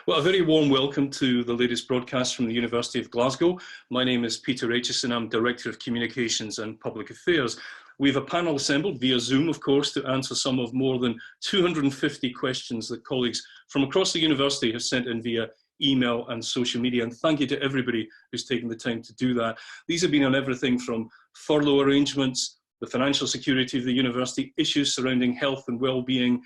Well, a very warm welcome to the latest broadcast from the University of Glasgow. My name is Peter Aitchison. I'm Director of Communications and Public Affairs. We have a panel assembled via Zoom, of course, to answer some of more than 250 questions that colleagues from across the university have sent in via email and social media. And thank you to everybody who's taken the time to do that. These have been on everything from furlough arrangements, the financial security of the university, issues surrounding health and well-being,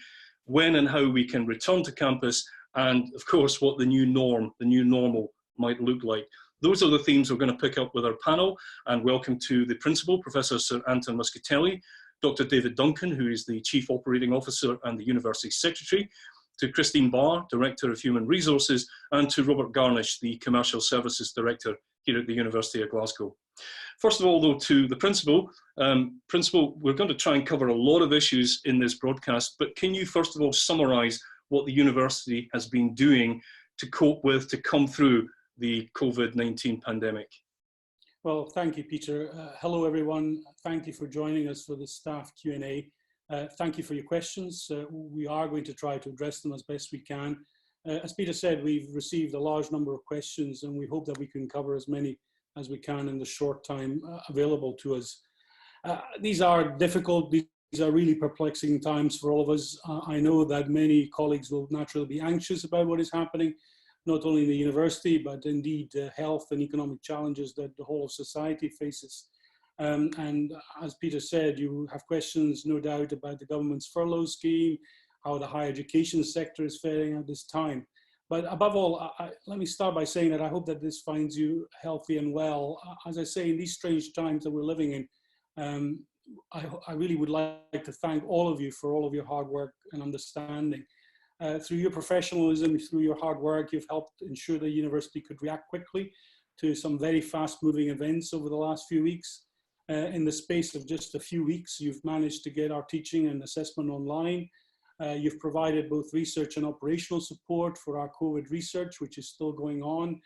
when and how we can return to campus, and of course what the new normal might look like. Those are the themes we're going to pick up with our panel, and welcome to the Principal, Professor Sir Anton Muscatelli, Dr. David Duncan, who is the Chief Operating Officer and the University Secretary, to Christine Barr, Director of Human Resources, and to Robert Garnish, the Commercial Services Director here at the University of Glasgow. First of all, though, to the Principal. Principal, we're going to try and cover a lot of issues in this broadcast, but can you first of all summarise what the university has been doing to cope with, to come through the COVID-19 pandemic? Well, thank you, Peter. Hello, everyone. Thank you for joining us for the staff Q&A. Thank you for your questions. We are going to try to address them as best we can. As Peter said, we've received a large number of questions, and we hope that we can cover as many as we can in the short time available to us. These are difficult. These are really perplexing times for all of us. I know that many colleagues will naturally be anxious about what is happening, not only in the university, but indeed health and economic challenges that the whole of society faces. And as Peter said, you have questions, no doubt, about the government's furlough scheme, how the higher education sector is faring at this time. But above all, let me start by saying that I hope that this finds you healthy and well. As I say, in these strange times that we're living in, I really would like to thank all of you for all of your hard work and understanding. Through your professionalism, through your hard work, you've helped ensure the university could react quickly to some very fast-moving events over the last few weeks. In the space of just a few weeks, you've managed to get our teaching and assessment online. You've provided both research and operational support for our COVID research, which is still going on,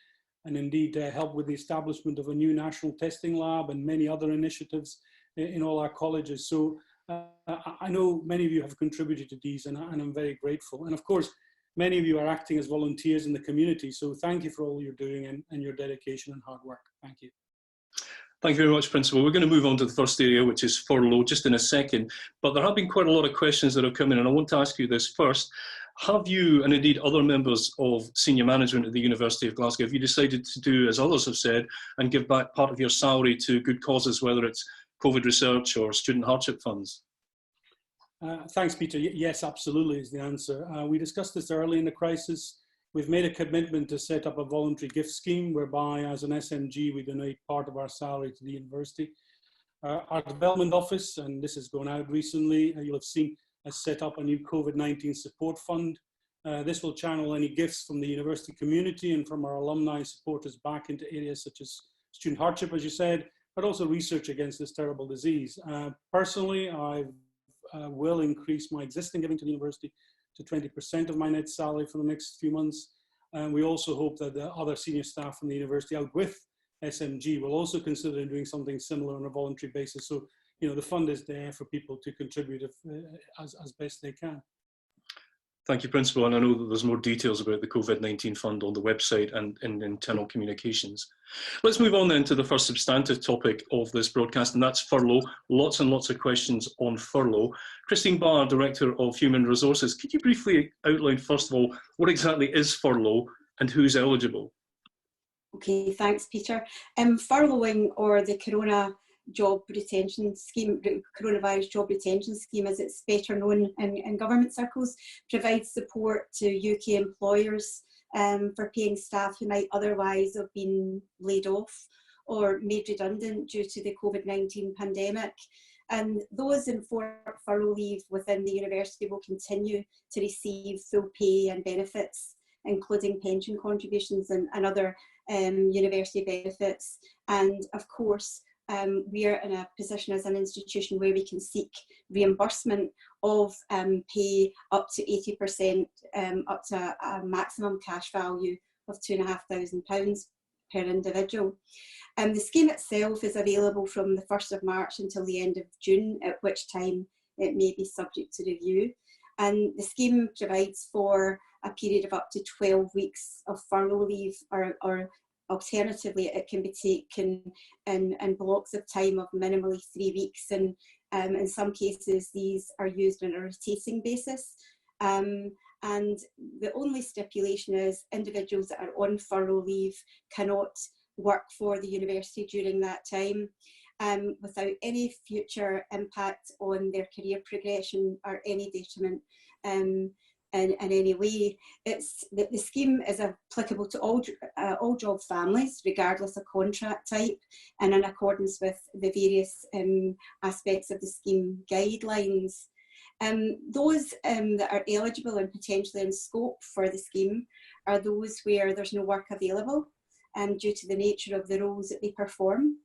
and indeed helped with the establishment of a new national testing lab and many other initiatives in all our colleges. So I know many of you have contributed to these, and I'm very grateful. And of course, many of you are acting as volunteers in the community. So thank you for all you're doing and your dedication and hard work. Thank you. Thank you very much, Principal. We're going to move on to the first area, which is furlough, just in a second. But there have been quite a lot of questions that have come in, and I want to ask you this first. Have you, and indeed other members of senior management at the University of Glasgow, have you decided to do, as others have said, and give back part of your salary to good causes, whether it's COVID research or student hardship funds? Thanks, Peter. Yes, absolutely is the answer. We discussed this early in the crisis. We've made a commitment to set up a voluntary gift scheme whereby, as an SMG, we donate part of our salary to the university. Our development office, and this has gone out recently, you'll have seen, has set up a new COVID-19 support fund. This will channel any gifts from the university community and from our alumni supporters back into areas such as student hardship, as you said, but also research against this terrible disease. Personally, I will increase my existing giving to the university to 20% of my net salary for the next few months. And we also hope that the other senior staff from the university out with SMG will also consider doing something similar on a voluntary basis. So, you know, the fund is there for people to contribute as best they can. Thank you, Principal, and I know that there's more details about the COVID-19 fund on the website and in internal communications. Let's move on then to the first substantive topic of this broadcast, and that's furlough. Lots and lots of questions on furlough. Christine Barr, Director of Human Resources, could you briefly outline, first of all, what exactly is furlough and who's eligible? Okay, thanks, Peter. Furloughing, or the coronavirus job retention scheme, as it's better known in government circles, provides support to UK employers for paying staff who might otherwise have been laid off or made redundant due to the COVID-19 pandemic. And those in furlough leave within the university will continue to receive full pay and benefits, including pension contributions and other university benefits. And of course, we are in a position as an institution where we can seek reimbursement of pay up to 80%, up to a maximum cash value of £2,500 per individual. The scheme itself is available from the 1st of March until the end of June, at which time it may be subject to review. And the scheme provides for a period of up to 12 weeks of furlough leave, or alternatively it can be taken in blocks of time of minimally 3 weeks, and in some cases these are used on a rotating basis. And the only stipulation is individuals that are on furlough leave cannot work for the university during that time, without any future impact on their career progression or any detriment in any way. The scheme is applicable to all job families, regardless of contract type, and in accordance with the various aspects of the scheme guidelines. Those that are eligible and potentially in scope for the scheme are those where there's no work available due to the nature of the roles that they perform.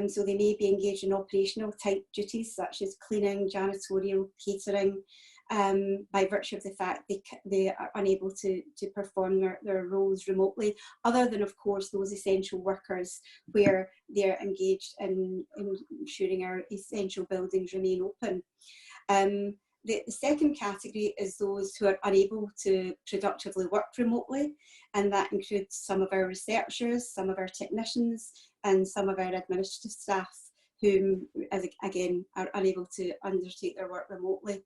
So they may be engaged in operational type duties such as cleaning, janitorial, catering, by virtue of the fact they are unable to perform their roles remotely, other than of course those essential workers where they're engaged in ensuring our essential buildings remain open. The second category is those who are unable to productively work remotely, and that includes some of our researchers, some of our technicians, and some of our administrative staff who, again, are unable to undertake their work remotely.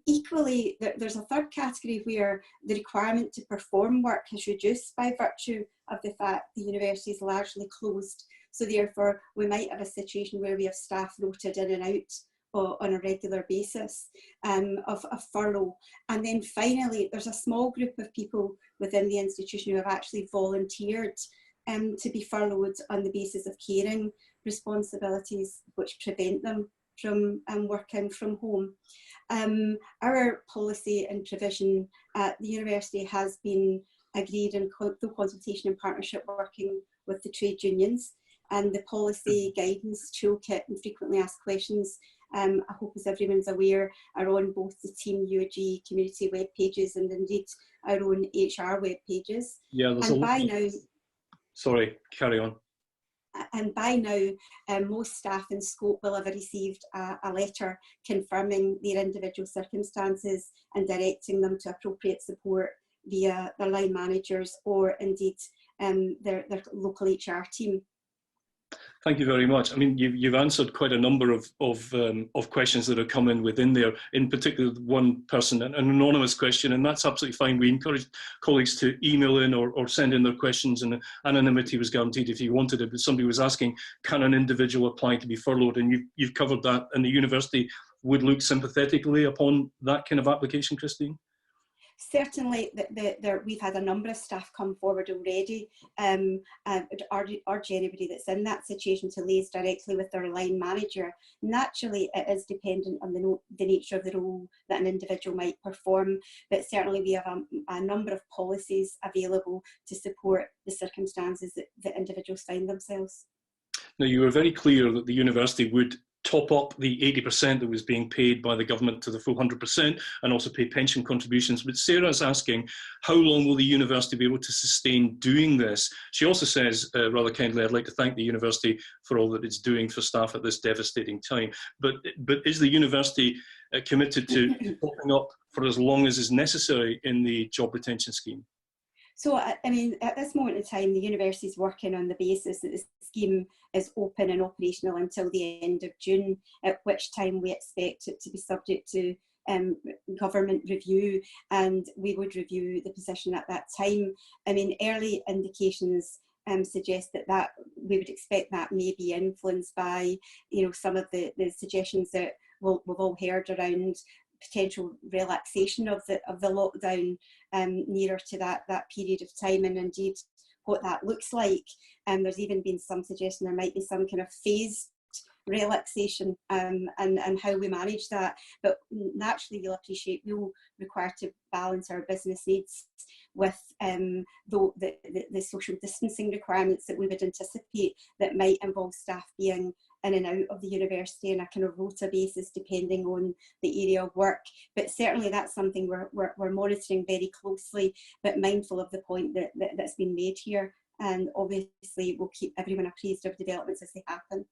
Equally, there's a third category where the requirement to perform work is reduced by virtue of the fact the university is largely closed. So therefore, we might have a situation where we have staff rotated in and out on a regular basis of furlough. And then finally, there's a small group of people within the institution who have actually volunteered to be furloughed on the basis of caring responsibilities which prevent them from working from home. Our policy and provision at the university has been agreed in through consultation and partnership working with the trade unions, and the policy guidance toolkit and frequently asked questions, I hope as everyone's aware, are on both the Team UofG community web pages and indeed our own HR web pages. Yeah, there's and by now, sorry, carry on. And by now, most staff in scope will have received a letter confirming their individual circumstances and directing them to appropriate support via their line managers or indeed their local HR team. Thank you very much. I mean, you've answered quite a number of questions that have come in within there. In particular, one person, an anonymous question, and that's absolutely fine. We encourage colleagues to email in or send in their questions, and anonymity was guaranteed if you wanted it. But somebody was asking, can an individual apply to be furloughed? And you've covered that, and the university would look sympathetically upon that kind of application, Christine? Certainly, we've had a number of staff come forward already, urge anybody that's in that situation to liaise directly with their line manager. Naturally, it is dependent on the nature of the role that an individual might perform, but certainly we have a number of policies available to support the circumstances that individuals find themselves. Now, you were very clear that the university would top up the 80% that was being paid by the government to the full 100% and also pay pension contributions. But Sarah's asking, how long will the university be able to sustain doing this? She also says, rather kindly, I'd like to thank the university for all that it's doing for staff at this devastating time. But is the university committed to topping up for as long as is necessary in the job retention scheme? So, I mean, at this moment in time, the university is working on the basis that the scheme is open and operational until the end of June, at which time we expect it to be subject to government review, and we would review the position at that time. I mean, early indications suggest that we would expect that may be influenced by, some of the suggestions that we've all heard around potential relaxation of the lockdown nearer to that period of time, and indeed what that looks like. There's even been some suggestion there might be some kind of phased relaxation and how we manage that. But naturally, you'll appreciate we'll require to balance our business needs with the social distancing requirements that we would anticipate that might involve staff being in and out of the university on a kind of rota basis depending on the area of work. But certainly that's something we're monitoring very closely, but mindful of the point that's been made here, and obviously we'll keep everyone appraised of developments as they happen.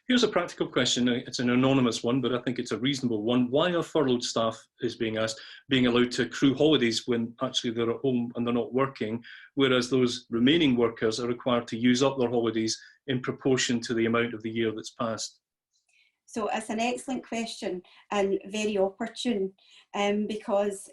Here's a practical question. It's an anonymous one, but I think it's a reasonable one. Why are furloughed staff, is being asked, being allowed to accrue holidays when actually they're at home and they're not working, whereas those remaining workers are required to use up their holidays in proportion to the amount of the year that's passed? So it's an excellent question and very opportune, because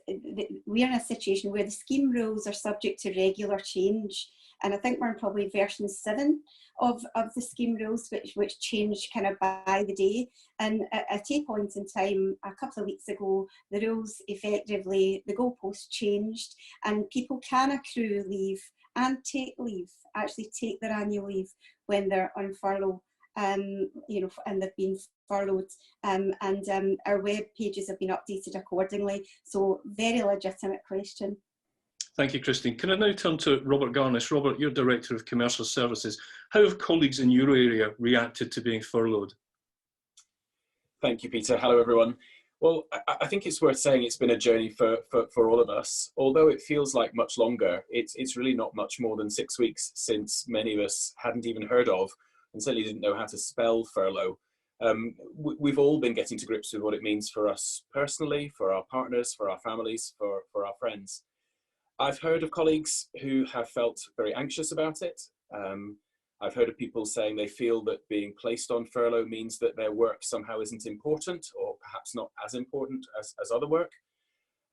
we're in a situation where the scheme rules are subject to regular change. And I think we're in probably version 7 of the scheme rules, which change kind of by the day. And at a point in time, a couple of weeks ago, the rules effectively, the goalposts changed, and people can accrue leave and take leave, actually take their annual leave when they're on furlough. You know, and they've been furloughed, and our web pages have been updated accordingly. So very legitimate question. Thank you, Christine. Can I now turn to Robert Garnish? Robert, you're Director of Commercial Services. How have colleagues in your area reacted to being furloughed? Thank you, Peter. Hello, everyone. Well, I think it's worth saying it's been a journey for all of us. Although it feels like much longer, it's really not much more than 6 weeks since many of us hadn't even heard of and certainly didn't know how to spell furlough. We've all been getting to grips with what it means for us personally, for our partners, for our families, for our friends. I've heard of colleagues who have felt very anxious about it. I've heard of people saying they feel that being placed on furlough means that their work somehow isn't important, or perhaps not as important as other work.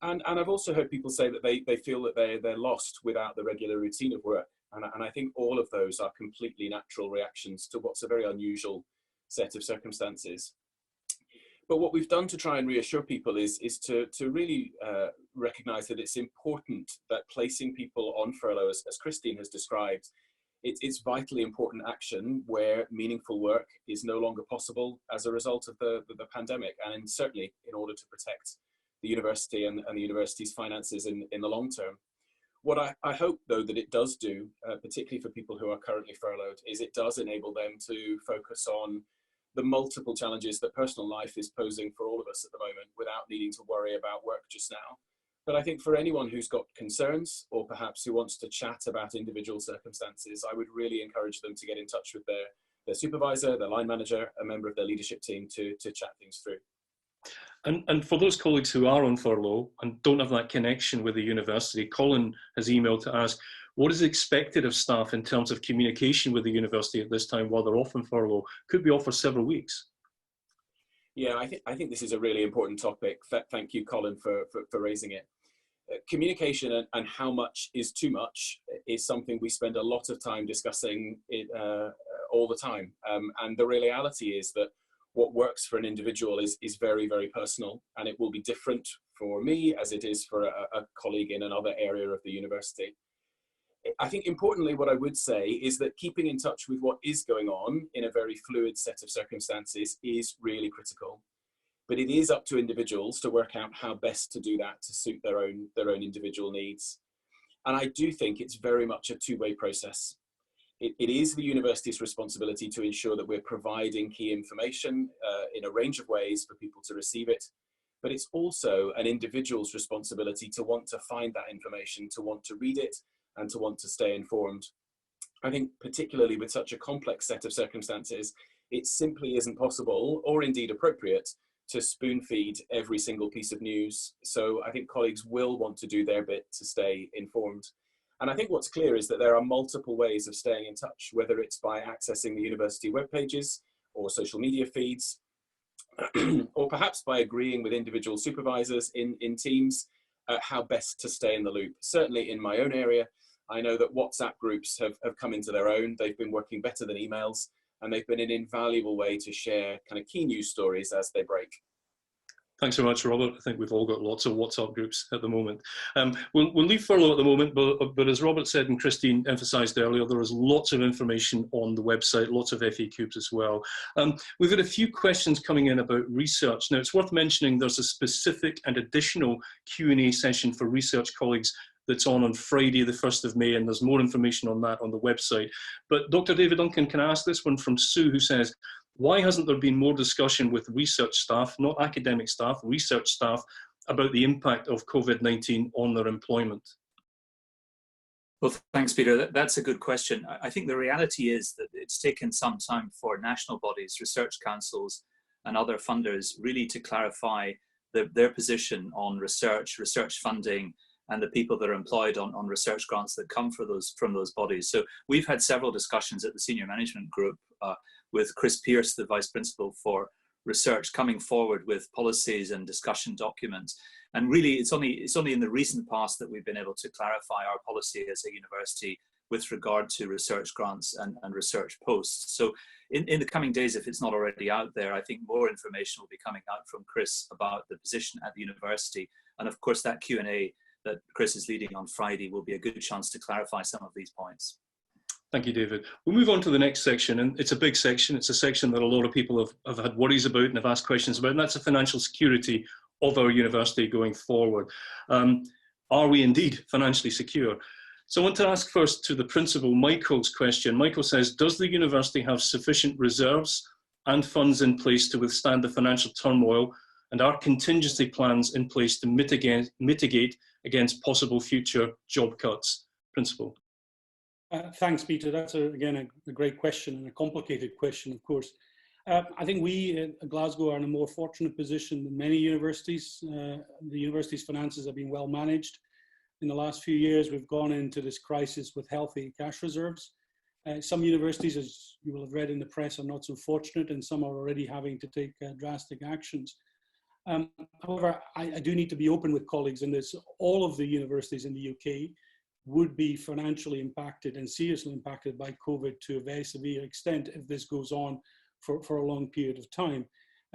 And I've also heard people say that they feel that they're lost without the regular routine of work. And I think all of those are completely natural reactions to what's a very unusual set of circumstances. But what we've done to try and reassure people is to really recognise that it's important that placing people on furlough, as Christine has described, it's vitally important action where meaningful work is no longer possible as a result of the pandemic, and certainly in order to protect the university and the university's finances in the long term. What I hope, though, that it does do, particularly for people who are currently furloughed, is it does enable them to focus on the multiple challenges that personal life is posing for all of us at the moment without needing to worry about work just now. But I think for anyone who's got concerns, or perhaps who wants to chat about individual circumstances, I would really encourage them to get in touch with their supervisor, their line manager, a member of their leadership team to chat things through. And for those colleagues who are on furlough and don't have that connection with the university, Colin has emailed to ask, what is expected of staff in terms of communication with the university at this time while they're off on furlough? Could be off for several weeks. Yeah, I think this is a really important topic. Thank you, Colin, for raising it. Communication and how much is too much is something we spend a lot of time discussing all the time. And the reality is that what works for an individual is very, very personal, and it will be different for me as it is for a colleague in another area of the university. I think importantly, what I would say is that keeping in touch with what is going on in a very fluid set of circumstances is really critical. But it is up to individuals to work out how best to do that to suit their own individual needs. And I do think it's very much a two-way process. It is the university's responsibility to ensure that we're providing key information in a range of ways for people to receive it. But it's also an individual's responsibility to want to find that information, to want to read it, and to want to stay informed. I think particularly with such a complex set of circumstances, it simply isn't possible, or indeed appropriate, to spoon feed every single piece of news. So I think colleagues will want to do their bit to stay informed. And I think what's clear is that there are multiple ways of staying in touch, whether it's by accessing the university web pages or social media feeds, or perhaps by agreeing with individual supervisors in teams how best to stay in the loop. Certainly in my own area, I know that WhatsApp groups have come into their own. They've been working better than emails, and they've been an invaluable way to share kind of key news stories as they break. Thanks so much, Robert. I think we've all got lots of WhatsApp groups at the moment. We'll leave furlough at the moment, but as Robert said and Christine emphasised earlier, there is lots of information on the website, lots of FAQs as well. We've had a few questions coming in about research. Now, it's worth mentioning there's a specific and additional Q&A session for research colleagues that's on Friday, the 1st of May, and there's more information on that on the website. But Dr. David Duncan, can I ask this one from Sue, who says, why hasn't there been more discussion with research staff, not academic staff, research staff, about the impact of COVID-19 on their employment? Well, thanks, Peter. That's a good question. I think the reality is that it's taken some time for national bodies, research councils, and other funders really to clarify their position on research funding, and the people that are employed on research grants that come from those bodies. So we've had several discussions at the senior management group with Chris Pearce, the Vice Principal for Research, coming forward with policies and discussion documents. And really, it's only in the recent past that we've been able to clarify our policy as a university with regard to research grants and research posts. So in the coming days, if it's not already out there, I think more information will be coming out from Chris about the position at the university. And of course, that Q&A that Chris is leading on Friday will be a good chance to clarify some of these points. Thank you, David. We'll move on to the next section, and it's a big section. It's a section that a lot of people have had worries about and have asked questions about, and that's the financial security of our university going forward. Are we indeed financially secure? So I want to ask first to the principal, Michael's question. Michael says, does the university have sufficient reserves and funds in place to withstand the financial turmoil, and are contingency plans in place to mitigate against possible future job cuts? Principal. Thanks, Peter. That's, again, a great question, and a complicated question, of course. I think we at Glasgow are in a more fortunate position than many universities. The university's finances have been well managed. In the last few years, we've gone into this crisis with healthy cash reserves. Some universities, as you will have read in the press, are not so fortunate, and some are already having to take drastic actions. However, I do need to be open with colleagues in this. All of the universities in the UK would be financially impacted and seriously impacted by COVID to a very severe extent if this goes on for a long period of time.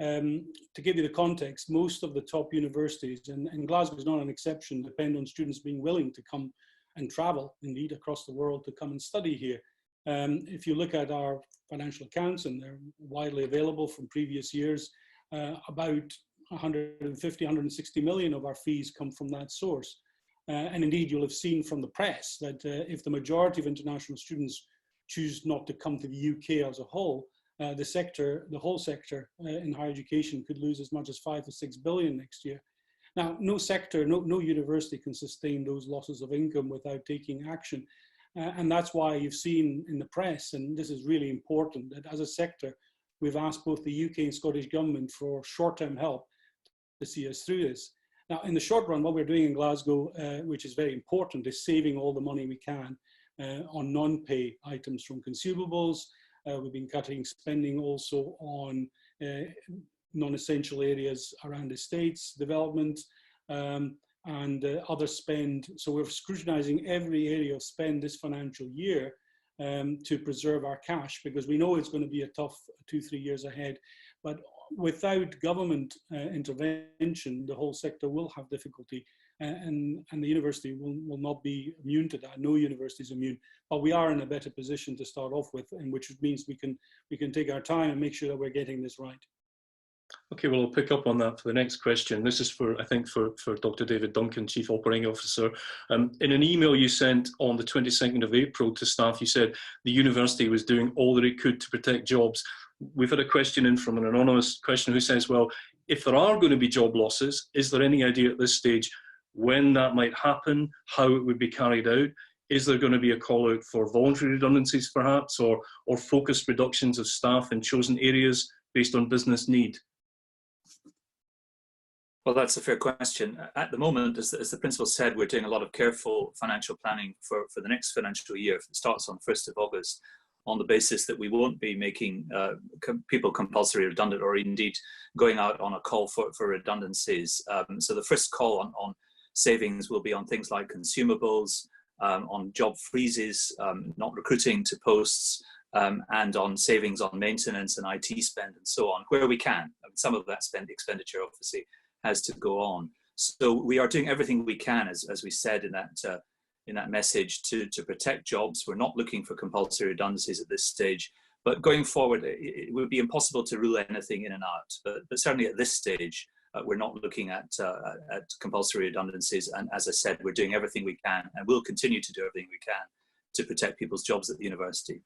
To give you the context, most of the top universities, and Glasgow is not an exception, depend on students being willing to come and travel, indeed, across the world to come and study here. If you look at our financial accounts, and they're widely available from previous years, about 150, 160 million of our fees come from that source. And indeed, you'll have seen from the press that if the majority of international students choose not to come to the UK as a whole, the whole sector in higher education could lose as much as 5 to 6 billion next year. Now, no sector, no university can sustain those losses of income without taking action. And that's why you've seen in the press, and this is really important, that as a sector, we've asked both the UK and Scottish government for short-term help to see us through this. Now, in the short run, what we're doing in Glasgow, which is very important, is saving all the money we can on non-pay items from consumables. We've been cutting spending also on non-essential areas around estates, development, and other spend. So we're scrutinizing every area of spend this financial year to preserve our cash, because we know it's going to be a tough 2-3 years ahead. But without government intervention, the whole sector will have difficulty, and the university will not be immune to that. No university is immune, but we are in a better position to start off with, and which means we can take our time and make sure that we're getting this right. Okay, well, I'll pick up on that for the next question. This is for Dr. David Duncan, Chief Operating Officer. In an email you sent on the 22nd of April to staff, you said the university was doing all that it could to protect jobs. We've had a question in from an anonymous questioner who says, well, if there are going to be job losses, is there any idea at this stage when that might happen, how it would be carried out? Is there going to be a call out for voluntary redundancies perhaps, or focused reductions of staff in chosen areas based on business need? Well, that's a fair question. At the moment, as the principal said, we're doing a lot of careful financial planning for the next financial year. It starts on 1st of August, on the basis that we won't be making people compulsory redundant, or indeed going out on a call for redundancies. So the first call on savings will be on things like consumables, on job freezes, not recruiting to posts, and on savings on maintenance and IT spend and so on, where we can. I mean, some of that expenditure obviously has to go on. So we are doing everything we can, as we said in that message, to protect jobs. We're not looking for compulsory redundancies at this stage, but going forward, it would be impossible to rule anything in and out. But certainly at this stage, we're not looking at compulsory redundancies. And as I said, we're doing everything we can, and we'll continue to do everything we can to protect people's jobs at the university.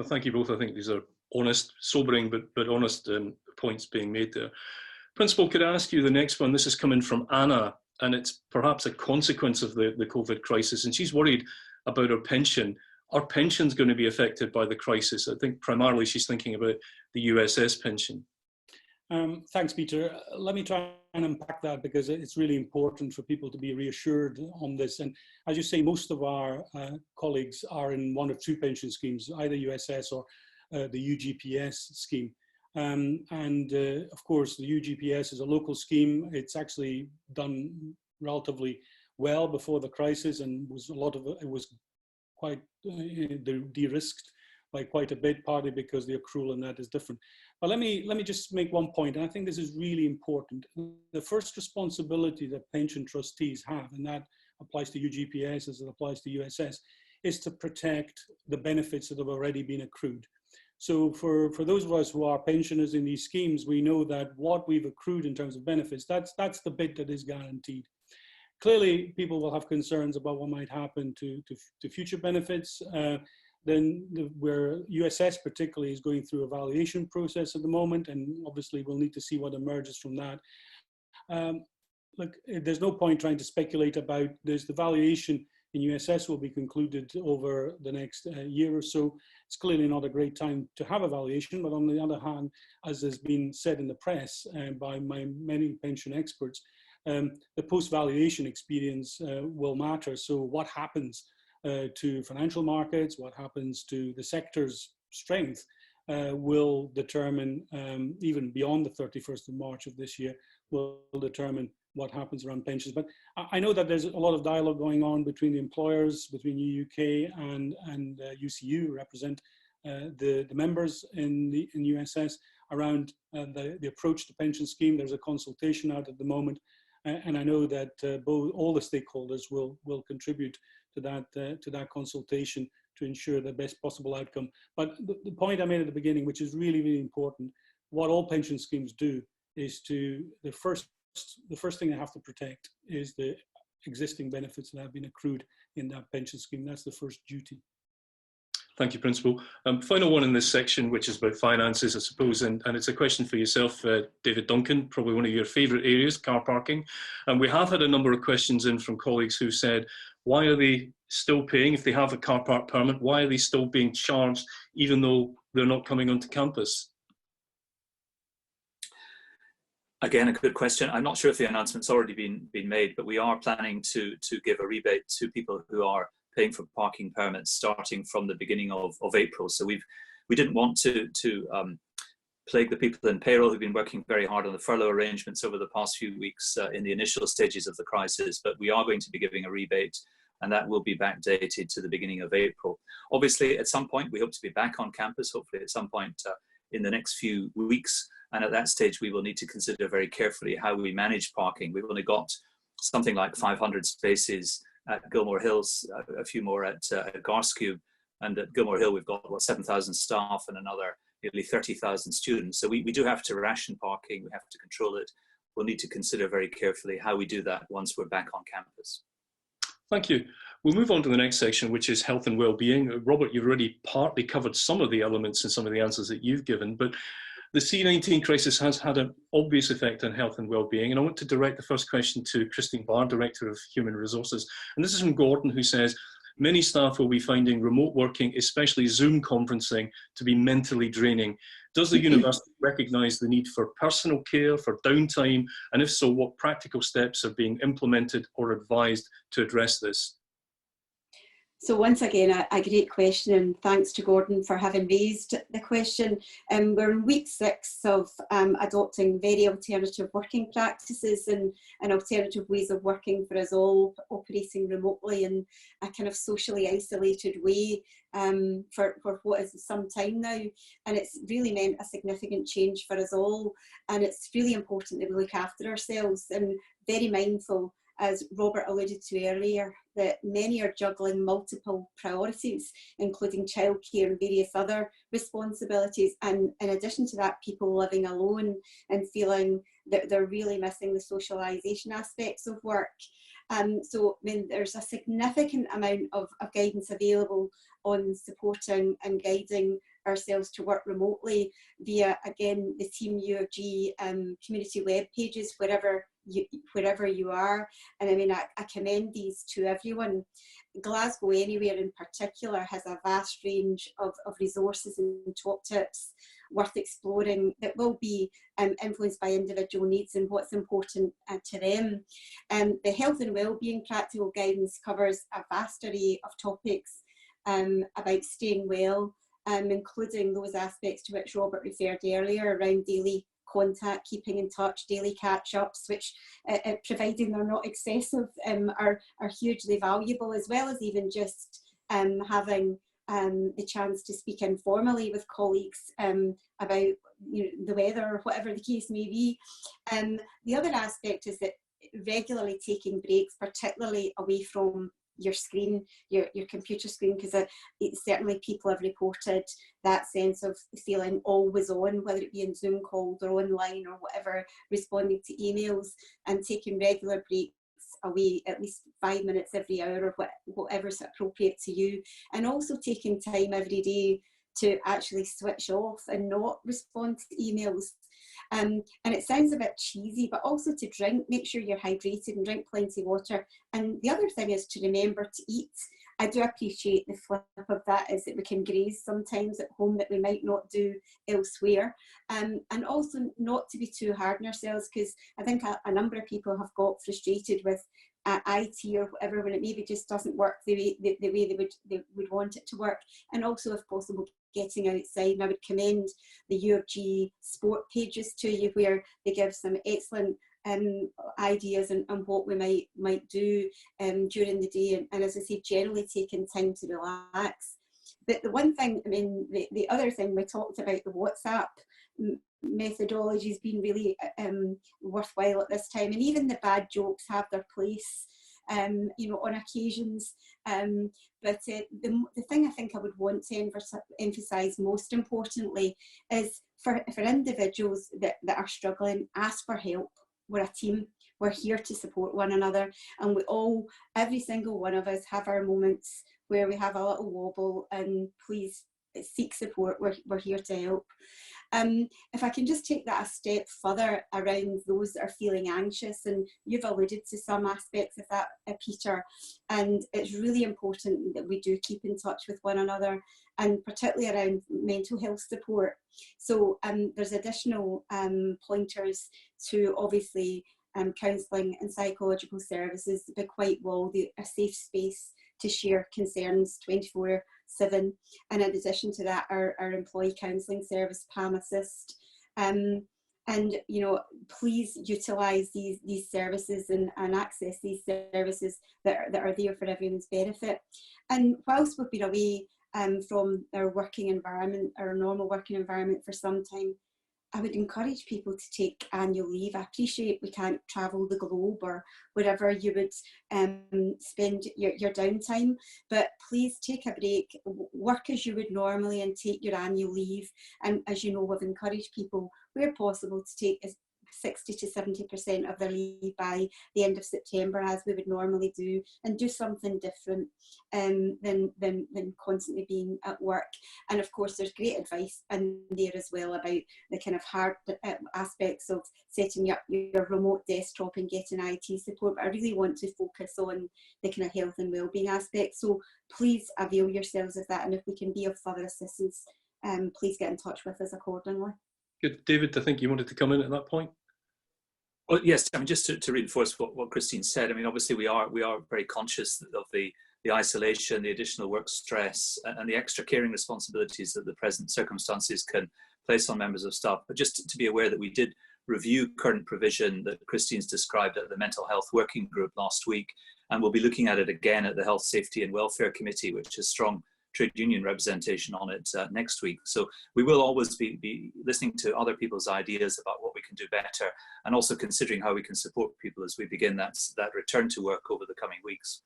Well, thank you both. I think these are honest, sobering, but honest points being made there. Principal, could I ask you the next one? This is coming from Anna, and it's perhaps a consequence of the COVID crisis, and she's worried about her pension. Are pensions going to be affected by the crisis? I think primarily she's thinking about the USS pension. Thanks, Peter. Let me try and unpack that, because it's really important for people to be reassured on this. And as you say, most of our colleagues are in one of two pension schemes, either USS or the UGPS scheme. Of course, the UGPS is a local scheme. It's actually done relatively well before the crisis, and it was quite de-risked by quite a bit, partly because the accrual in that is different. But let me just make one point, and I think this is really important. The first responsibility that pension trustees have, and that applies to UGPS as it applies to USS, is to protect the benefits that have already been accrued. So for those of us who are pensioners in these schemes, we know that what we've accrued in terms of benefits, that's the bit that is guaranteed. Clearly, people will have concerns about what might happen to future benefits. Where USS particularly is going through a valuation process at the moment, and obviously we'll need to see what emerges from that. Look, there's no point trying to speculate about this. The valuation in USS will be concluded over the next year or so. It's clearly not a great time to have a valuation, but on the other hand, as has been said in the press by many pension experts, the post-valuation experience will matter. So what happens to financial markets, what happens to the sector's strength will determine, even beyond the 31st of March of this year, will determine what happens around pensions. But I know that there's a lot of dialogue going on between the employers, between UUK and UCU, represent the members in USS, around the approach to pension scheme. There's a consultation out at the moment, and I know that all the stakeholders will contribute to that consultation to ensure the best possible outcome. But the point I made at the beginning, which is really, really important, what all pension schemes do is the first thing they have to protect is the existing benefits that have been accrued in that pension scheme. That's the first duty. Thank you, Principal. Final one in this section, which is about finances, I suppose, and it's a question for yourself, David Duncan, probably one of your favourite areas, car parking. And we have had a number of questions in from colleagues who said, why are they still paying, if they have a car park permit, why are they still being charged even though they're not coming onto campus? Again, a good question. I'm not sure if the announcement's already been made, but we are planning to give a rebate to people who are paying for parking permits starting from the beginning of April. So we didn't want to plague the people in payroll who've been working very hard on the furlough arrangements over the past few weeks in the initial stages of the crisis, but we are going to be giving a rebate, and that will be backdated to the beginning of April. Obviously, at some point, we hope to be back on campus, hopefully at some point in the next few weeks. And at that stage, we will need to consider very carefully how we manage parking. We've only got something like 500 spaces at Gilmore Hills, a few more at Garscube, and at Gilmore Hill we've got 7,000 staff and another nearly 30,000 students. So we do have to ration parking, we have to control it. We'll need to consider very carefully how we do that once we're back on campus. Thank you. We'll move on to the next section, which is health and well-being. Robert, you've already partly covered some of the elements and some of the answers that you've given, but the C-19 crisis has had an obvious effect on health and well-being, and I want to direct the first question to Christine Barr, Director of Human Resources. And this is from Gordon, who says, many staff will be finding remote working, especially Zoom conferencing, to be mentally draining. Does the university recognise the need for personal care, for downtime, and if so, what practical steps are being implemented or advised to address this? So once again, a great question, and thanks to Gordon for having raised the question. We're in week 6 of adopting very alternative working practices and alternative ways of working for us all, operating remotely in a kind of socially isolated way for what is some time now. And it's really meant a significant change for us all. And it's really important that we look after ourselves and very mindful, as Robert alluded to earlier, that many are juggling multiple priorities, including childcare and various other responsibilities. And in addition to that, people living alone and feeling that they're really missing the socialisation aspects of work. So, I mean, there's a significant amount of guidance available on supporting and guiding ourselves to work remotely via, again, the Team UofG community web pages, wherever wherever you are. And I mean, I commend these to everyone. Glasgow Anywhere in particular has a vast range of resources and top tips worth exploring that will be influenced by individual needs and what's important to them. The health and wellbeing practical guidance covers a vast array of topics about staying well, including those aspects to which Robert referred earlier around daily contact, keeping in touch, daily catch-ups, which providing they're not excessive are hugely valuable, as well as even just having the chance to speak informally with colleagues about the weather or whatever the case may be. The other aspect is that regularly taking breaks, particularly away from your screen, your computer screen, because certainly people have reported that sense of feeling always on, whether it be in Zoom calls or online or whatever, responding to emails, and taking regular breaks away, at least 5 minutes every hour or whatever's appropriate to you, and also taking time every day to actually switch off and not respond to emails. And it sounds a bit cheesy, but also to drink, make sure you're hydrated and drink plenty of water. And the other thing is to remember to eat. I do appreciate the flip of that is that we can graze sometimes at home that we might not do elsewhere. And also not to be too hard on ourselves, because I think a number of people have got frustrated with IT or whatever when it maybe just doesn't work the way they would want it to work. And also, if possible, getting outside. And I would commend the UofG sport pages to you, where they give some excellent ideas on what we might do during the day, and as I say, generally taking time to relax. But the one thing, I mean, the other thing we talked about, the WhatsApp methodology has been really worthwhile at this time, and even the bad jokes have their place on occasions. But the thing I think I would want to emphasise most importantly is for individuals that are struggling, ask for help. We're a team. We're here to support one another, and every single one of us have our moments where we have a little wobble, and please seek support. We're here to help. If I can just take that a step further around those that are feeling anxious, and you've alluded to some aspects of that, Peter, and it's really important that we do keep in touch with one another, and particularly around mental health support. So there's additional pointers to obviously counselling and psychological services, the Big White Wall, a safe space to share concerns 24/7. And in addition to that, our employee counselling service, PAM Assist. And please utilise these services and access these services that are there for everyone's benefit. And whilst we've been away from our working environment, our normal working environment for some time, I would encourage people to take annual leave. I appreciate we can't travel the globe or wherever you would spend your downtime, but please take a break, work as you would normally and take your annual leave. And as you know, we've encouraged people where possible to take 60 to 70% of their leave by the end of September, as we would normally do, and do something different than constantly being at work. And of course, there's great advice in there as well about the kind of hard aspects of setting up your remote desktop and getting IT support. But I really want to focus on the kind of health and wellbeing aspects. So please avail yourselves of that, and if we can be of further assistance, please get in touch with us accordingly. Good. David, I think you wanted to come in at that point. Well, yes, I mean, just to reinforce what Christine said, I mean, obviously we are very conscious of the isolation, the additional work stress, and the extra caring responsibilities that the present circumstances can place on members of staff. But just to be aware that we did review current provision that Christine's described at the Mental Health Working Group last week, and we'll be looking at it again at the Health, Safety and Welfare Committee, which has strong trade union representation on it next week. So we will always be listening to other people's ideas about what we can do better, and also considering how we can support people as we begin that return to work over the coming weeks.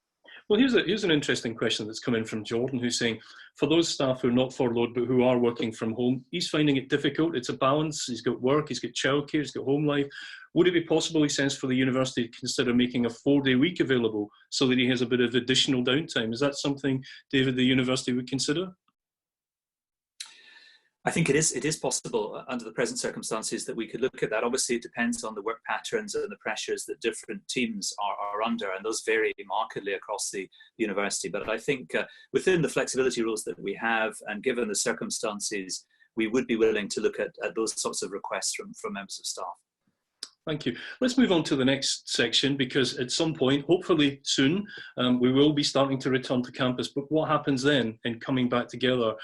Well, here's an interesting question that's come in from Jordan, who's saying, for those staff who are not furloughed but who are working from home, he's finding it difficult. It's a balance. He's got work, he's got childcare, he's got home life. Would it be possible, he says, for the university to consider making a 4-day week available so that he has a bit of additional downtime? Is that something, David, the university would consider? I think it is possible under the present circumstances that we could look at that. Obviously, it depends on the work patterns and the pressures that different teams are under, and those vary markedly across the university. But I think within the flexibility rules that we have, and given the circumstances, we would be willing to look at those sorts of requests from members of staff. Thank you. Let's move on to the next section, because at some point, hopefully soon, we will be starting to return to campus. But what happens then in coming back together?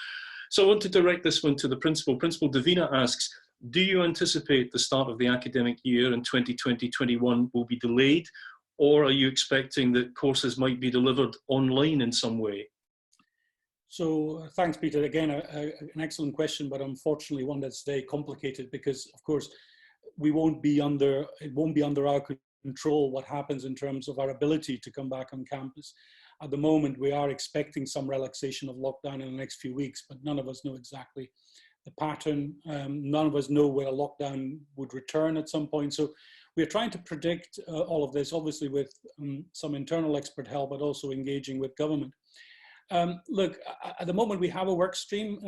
So I want to direct this one to the Principal. Principal Davina asks, do you anticipate the start of the academic year in 2020-21 will be delayed, or are you expecting that courses might be delivered online in some way? So thanks, Peter. Again, an excellent question, but unfortunately one that's very complicated, because of course it won't be under our control what happens in terms of our ability to come back on campus. At the moment, we are expecting some relaxation of lockdown in the next few weeks, but none of us know exactly the pattern. None of us know where a lockdown would return at some point. So we're trying to predict all of this, obviously with some internal expert help, but also engaging with government. Look, at the moment we have a work stream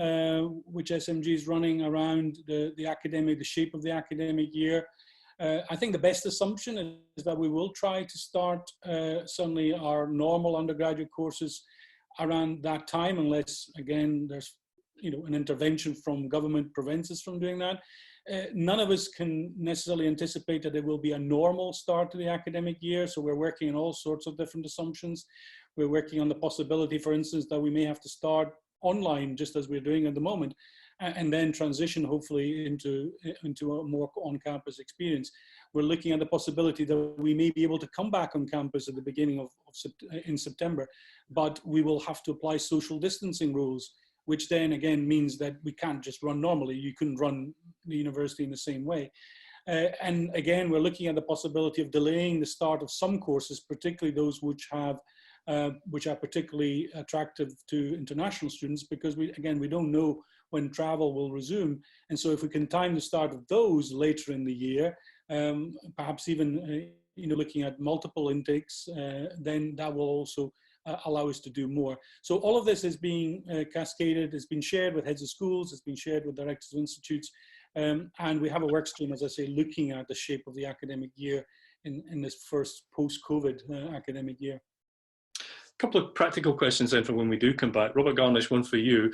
which SMG is running around the shape of the academic year. I think the best assumption is that we will try to start certainly our normal undergraduate courses around that time, unless again there's an intervention from government prevents us from doing that. None of us can necessarily anticipate that there will be a normal start to the academic year, so we're working on all sorts of different assumptions. We're working on the possibility, for instance, that we may have to start online, just as we're doing at the moment, and then transition hopefully into a more on-campus experience. We're looking at the possibility that we may be able to come back on campus at the beginning in September, but we will have to apply social distancing rules, which then again means that we can't just run normally. You couldn't run the university in the same way. And again, we're looking at the possibility of delaying the start of some courses, particularly those which are particularly attractive to international students, because we don't know when travel will resume. And so if we can time the start of those later in the year, perhaps even looking at multiple intakes, then that will also allow us to do more. So all of this is being cascaded, it's been shared with heads of schools, it's been shared with directors of institutes, and we have a work stream, as I say, looking at the shape of the academic year in this first post-COVID academic year. A couple of practical questions then for when we do come back. Robert Garnish, one for you.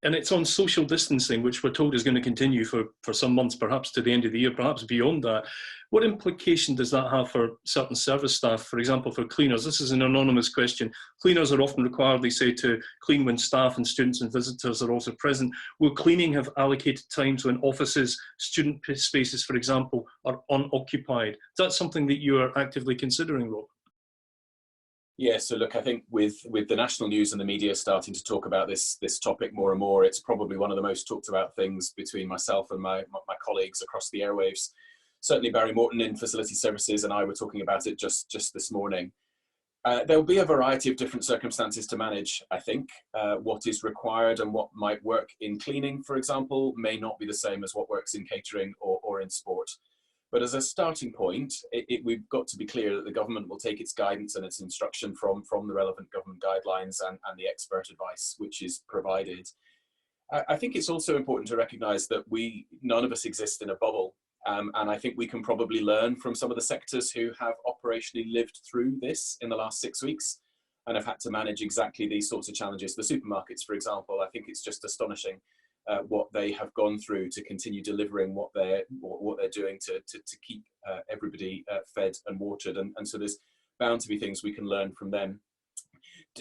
And it's on social distancing, which we're told is going to continue for some months, perhaps to the end of the year, perhaps beyond that. What implication does that have for certain service staff, for example, for cleaners? This is an anonymous question. Cleaners are often required, they say, to clean when staff and students and visitors are also present. Will cleaning have allocated times when offices, student spaces, for example, are unoccupied? Is that something that you are actively considering, Rob? Yeah, so look, I think with the national news and the media starting to talk about this topic more and more, it's probably one of the most talked about things between myself and my colleagues across the airwaves. Certainly Barry Morton in Facility Services and I were talking about it just this morning. There'll be a variety of different circumstances to manage, I think. What is required and what might work in cleaning, for example, may not be the same as what works in catering or in sport. But as a starting point, we've got to be clear that the government will take its guidance and its instruction from the relevant government guidelines and the expert advice which is provided. I think it's also important to recognise that none of us exist in a bubble. And I think we can probably learn from some of the sectors who have operationally lived through this in the last 6 weeks and have had to manage exactly these sorts of challenges. The supermarkets, for example, I think it's just astonishing what they have gone through to continue delivering what they're doing to keep everybody fed and watered. And so there's bound to be things we can learn from them.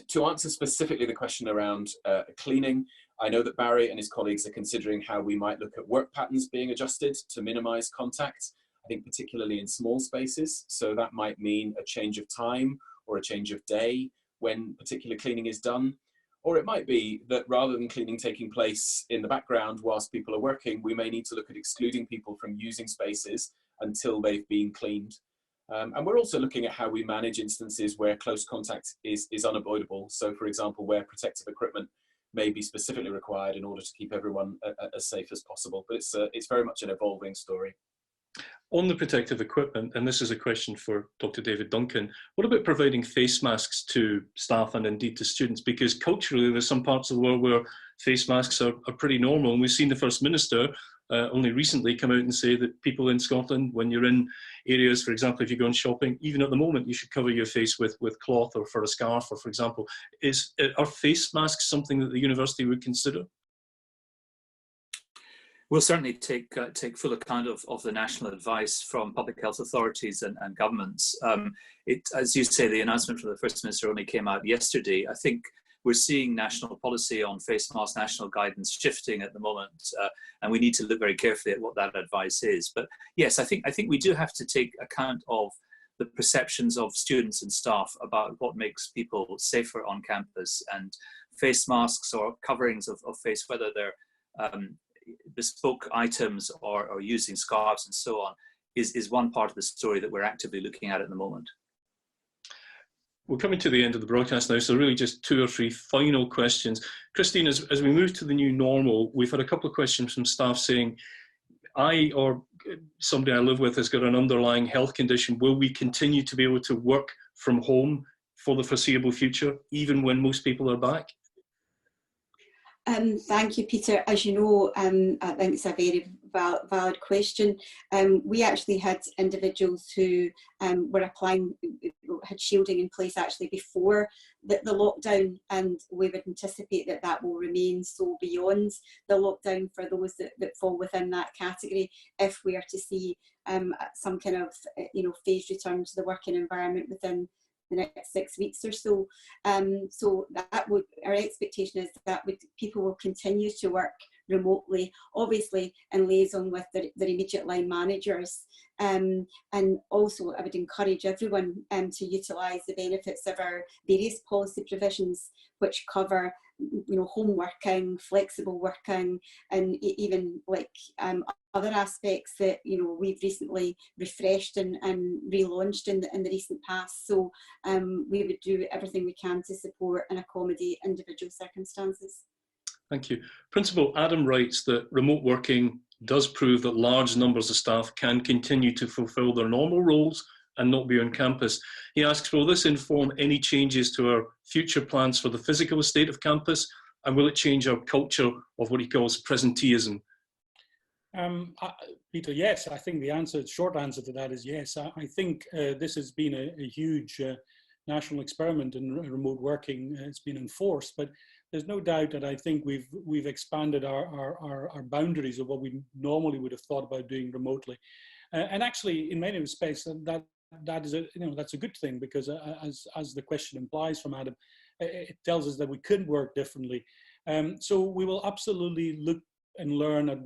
To answer specifically the question around cleaning, I know that Barry and his colleagues are considering how we might look at work patterns being adjusted to minimise contact, I think particularly in small spaces. So that might mean a change of time or a change of day when particular cleaning is done. Or it might be that rather than cleaning taking place in the background whilst people are working, we may need to look at excluding people from using spaces until they've been cleaned. And we're also looking at how we manage instances where close contact is unavoidable. So for example, where protective equipment may be specifically required in order to keep everyone as safe as possible. But it's very much an evolving story. On the protective equipment, and this is a question for Dr. David Duncan, what about providing face masks to staff and indeed to students? Because culturally, there's some parts of the world where face masks are pretty normal. And we've seen the First Minister only recently come out and say that people in Scotland, when you're in areas, for example, if you're going shopping, even at the moment, you should cover your face with cloth or for a scarf, or for example. Are face masks something that the university would consider? We'll certainly take full account of the national advice from public health authorities and governments. As you say, the announcement from the First Minister only came out yesterday. I think we're seeing national policy on face mask, national guidance shifting at the moment, and we need to look very carefully at what that advice is. But yes, I think we do have to take account of the perceptions of students and staff about what makes people safer on campus, and face masks or coverings of face, whether they're bespoke items or using scarves and so on, is one part of the story that we're actively looking at the moment. We're coming to the end of the broadcast now, so really just 2 or 3 final questions. Christine, as we move to the new normal, we've had a couple of questions from staff saying, I or somebody I live with has got an underlying health condition. Will we continue to be able to work from home for the foreseeable future, even when most people are back? Thank you, Peter. As you know, I think it's a very valid question. We actually had individuals who were applying, had shielding in place actually before the lockdown, and we would anticipate that that will remain so beyond the lockdown for those that fall within that category, if we are to see some kind of phased return to the working environment within the next 6 weeks or so. So that would, our expectation is that people will continue to work remotely, obviously in liaison with their immediate line managers. And also I would encourage everyone to utilise the benefits of our various policy provisions which cover home working, flexible working, and even like other aspects that we've recently refreshed and relaunched in the recent past. So we would do everything we can to support and accommodate individual circumstances. Thank you. Principal Adam writes that remote working does prove that large numbers of staff can continue to fulfil their normal roles and not be on campus. He asks, will this inform any changes to our future plans for the physical estate of campus, and will it change our culture of what he calls presenteeism? Peter, yes, I think the short answer to that is yes. I think this has been a huge national experiment in remote working. It's been enforced, but there's no doubt that I think we've expanded our boundaries of what we normally would have thought about doing remotely. And actually, in many respects, that is that's a good thing, because as the question implies from Adam, it tells us that we could work differently. So we will absolutely look and learn at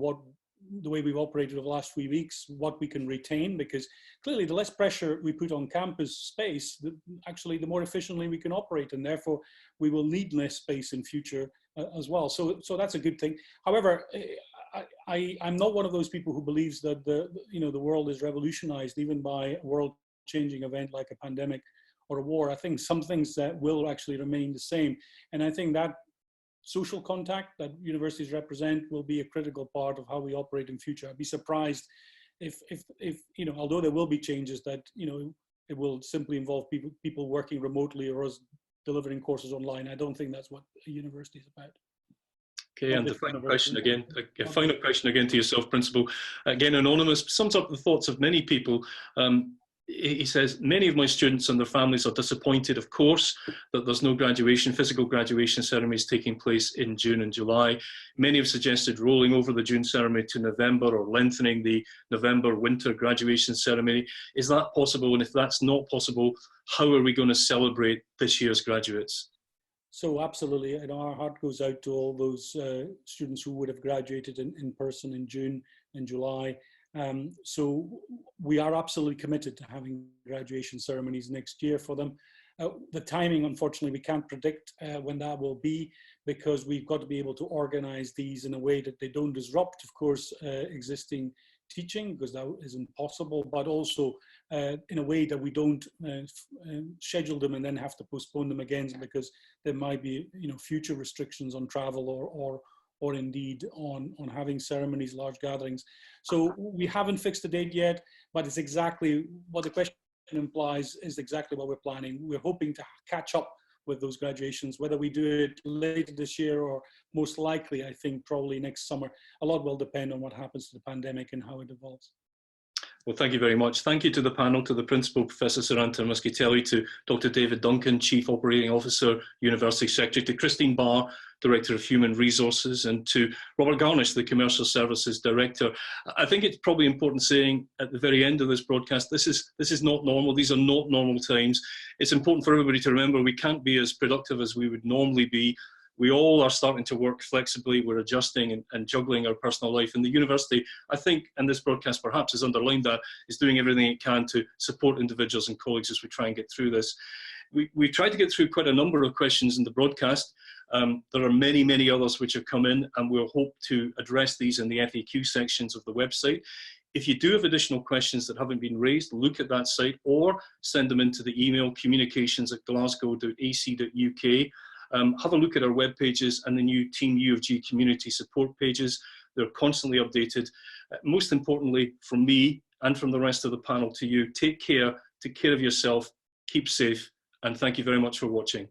the way we've operated over the last 3 weeks, what we can retain, because clearly the less pressure we put on campus space, actually the more efficiently we can operate, and therefore we will need less space in future as well. So that's a good thing. However, I'm not one of those people who believes that the world is revolutionized even by a world-changing event like a pandemic or a war. I think some things that will actually remain the same, and I think that social contact that universities represent will be a critical part of how we operate in future. I'd be surprised if although there will be changes, that it will simply involve people working remotely or us delivering courses online. I don't think that's what a university is about. Okay, and the final question again to yourself, Principal. Again, anonymous, sums up the thoughts of many people. He says, many of my students and their families are disappointed, of course, that there's no physical graduation ceremonies taking place in June and July. Many have suggested rolling over the June ceremony to November or lengthening the November-winter graduation ceremony. Is that possible? And if that's not possible, how are we going to celebrate this year's graduates? So absolutely, our heart goes out to all those students who would have graduated in person in June and July. So we are absolutely committed to having graduation ceremonies next year for them. The timing, unfortunately, we can't predict when that will be, because we've got to be able to organize these in a way that they don't disrupt, of course, existing teaching, because that isn't possible, but also in a way that we don't schedule them and then have to postpone them again, because there might be future restrictions on travel or indeed on having ceremonies, large gatherings. So we haven't fixed a date yet, but it's exactly what the question implies is exactly what we're planning. We're hoping to catch up with those graduations, whether we do it later this year or most likely, I think, probably next summer. A lot will depend on what happens to the pandemic and how it evolves. Well, thank you very much. Thank you to the panel, to the Principal, Professor Sir Anton Muscatelli, to Dr. David Duncan, Chief Operating Officer, University Secretary, to Christine Barr, Director of Human Resources, and to Robert Garnish, the Commercial Services Director. I think it's probably important saying at the very end of this broadcast, this is not normal. These are not normal times. It's important for everybody to remember we can't be as productive as we would normally be. We all are starting to work flexibly. We're adjusting and juggling our personal life. And the university, I think, and this broadcast perhaps has underlined that, is doing everything it can to support individuals and colleagues as we try and get through this. We tried to get through quite a number of questions in the broadcast. There are many, many others which have come in, and we'll hope to address these in the FAQ sections of the website. If you do have additional questions that haven't been raised, look at that site or send them into the email communications@glasgow.ac.uk. Have a look at our web pages and the new Team UofG community support pages. They're constantly updated. Most importantly, from me and from the rest of the panel to you, take care of yourself, keep safe, and thank you very much for watching.